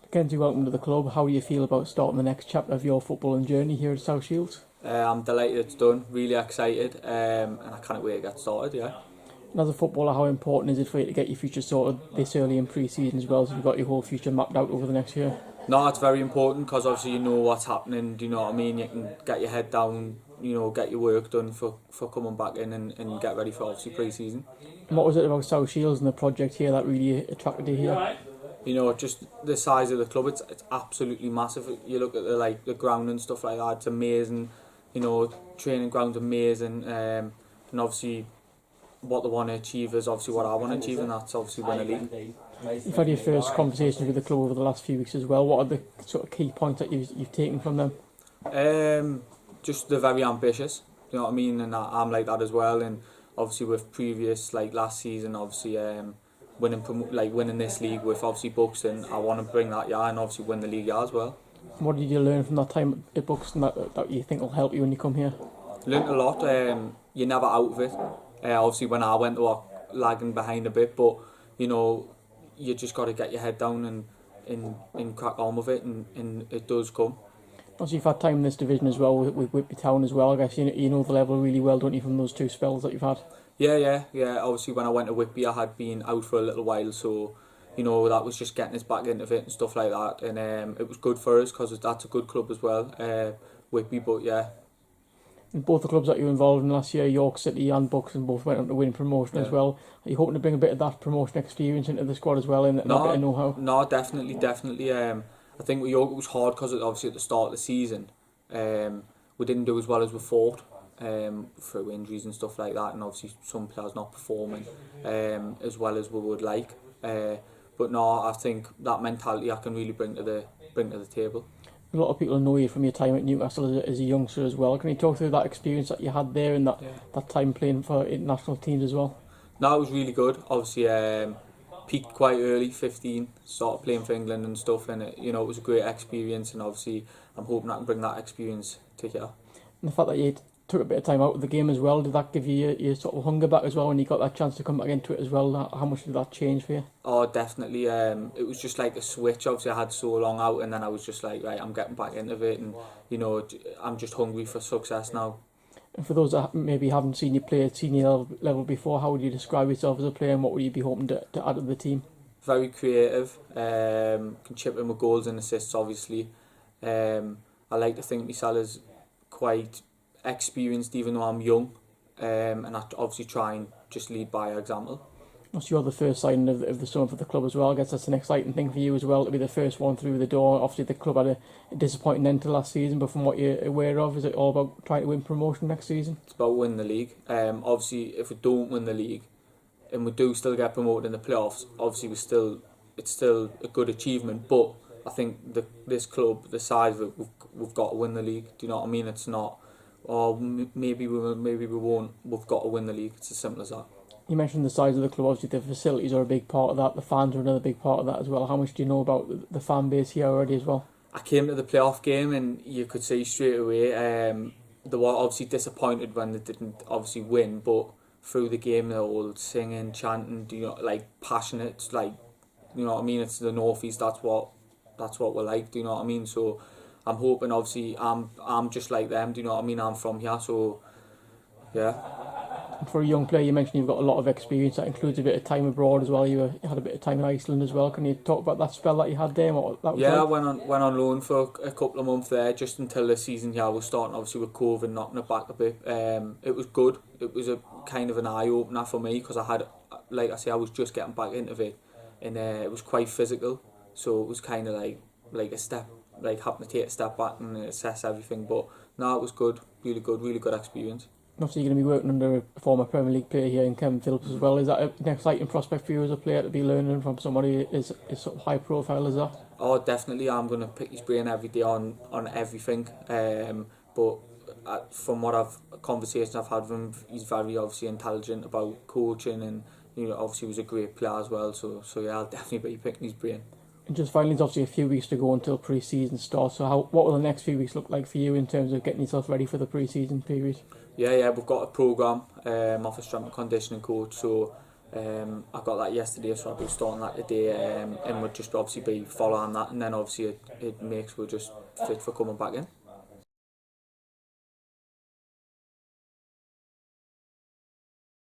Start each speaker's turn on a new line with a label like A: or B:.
A: Mackenzie, welcome to the club. How do you feel about starting the next chapter of your footballing journey here at South Shields?
B: I'm delighted it's done, really excited, and I can't wait to get started, yeah.
A: And as a footballer, how important is it for you to get your future sorted this early in pre-season as well, so you've got your whole future mapped out over the next year?
B: No, it's very important because obviously you know what's happening, do you know what I mean? You can get your head down, get your work done for coming back in and get ready for obviously pre-season.
A: And what was it about South Shields and the project here that really attracted you here?
B: Just the size of the club, it's absolutely massive. You look at the ground and stuff like that, it's amazing. Training ground's amazing, and obviously what they want to achieve is obviously what I want to achieve, and that's obviously win a league.
A: You've had your first conversations with the club over the last few weeks as well. What are the sort of key points that you've taken from them?
B: Just they're very ambitious, you know what I mean, and I'm like that as well. And obviously with previous, like last season, obviously winning this league with obviously Buxton, I want to bring that and obviously win the league as well.
A: What did you learn from that time at Buxton that you think will help you when you come here?
B: Learned a lot. You're never out of it. Obviously when I went, I was lagging behind a bit, but you just got to get your head down and crack on with it, and it does come.
A: Also, you've had time in this division as well with Whitby Town as well. I guess you know the level really well, don't you, from those two spells that you've had?
B: Yeah. Obviously, when I went to Whitby, I had been out for a little while, so that was just getting us back into it and stuff like that. And it was good for us because that's a good club as well, Whitby. But yeah.
A: And both the clubs that you were involved in last year, York City and Buxton, both went on to win promotion as well. Are you hoping to bring a bit of that promotion experience into the squad as well, and not a bit of know-how?
B: No, definitely. I think with York it was hard because obviously at the start of the season, we didn't do as well as we thought. Through injuries and stuff like that, and obviously some players not performing as well as we would like. But no, I think that mentality I can really bring to the table.
A: A lot of people know you from your time at Newcastle as a youngster as well. Can you talk through that experience that you had there and that time playing for international teams as well?
B: No, it was really good. Obviously, peaked quite early, 15, started playing for England and stuff, and it was a great experience. And obviously, I'm hoping I can bring that experience to here.
A: And the fact that you took a bit of time out of the game as well, did that give you your sort of hunger back as well when you got that chance to come back into it as well? How much did that change for you?
B: Oh, definitely. It was just like a switch. Obviously, I had so long out, and then I was just like, right, I'm getting back into it, and I'm just hungry for success now.
A: And for those that maybe haven't seen you play at senior level before, how would you describe yourself as a player, and what would you be hoping to add to the team?
B: Very creative, can chip in with goals and assists, obviously. I like to think myself as quite experienced even though I'm young, and I obviously try and just lead by example.
A: So you're the first signing of the summer for the club as well. I guess that's an exciting thing for you as well, to be the first one through the door. Obviously the club had a disappointing end to last season, but from what you're aware of, is it all about trying to win promotion next season?
B: It's about winning the league. Obviously if we don't win the league and we do still get promoted in the playoffs, obviously it's still a good achievement, but I think this club, the size of it, we've got to win the league. Do you know what I mean? It's not, maybe we will, maybe we won't. We've got to win the league. It's as simple as that.
A: You mentioned the size of the club. Obviously, the facilities are a big part of that. The fans are another big part of that as well. How much do you know about the fan base here already as well?
B: I came to the playoff game and you could see straight away they were obviously disappointed when they didn't obviously win, but through the game they're all singing, chanting, passionate. It's like, you know what I mean? It's the North East. That's what we're like. Do you know what I mean? So I'm hoping, obviously, I'm just like them, do you know what I mean? I'm from here, so yeah.
A: And for a young player, you mentioned you've got a lot of experience. That includes a bit of time abroad as well. You had a bit of time in Iceland as well. Can you talk about that spell that you had there and what that was like?
B: I went on loan for a couple of months there, just until the season here was starting, obviously with COVID knocking it back a bit. It was good. It was a kind of an eye-opener for me because I had, like I say, I was just getting back into it, and it was quite physical, so it was kind of like a step, like having to take a step back and assess everything. But no, it was good, really good experience.
A: And obviously you're going to be working under a former Premier League player here in Kevin Phillips as well. Is that an exciting prospect for you as a player, to be learning from somebody as sort of high profile as that?
B: Oh, definitely. I'm going to pick his brain every day on everything. But from conversations I've had with him, he's very obviously intelligent about coaching, and obviously he was a great player as well. So yeah, I'll definitely be picking his brain.
A: And just finally, it's obviously a few weeks to go until pre-season starts. So what will the next few weeks look like for you in terms of getting yourself ready for the pre-season period?
B: Yeah, we've got a programme off a strength and conditioning coach, so I got that yesterday, so I'll be starting that today, and we'll just obviously be following that, and then obviously it makes we're just fit for coming back in.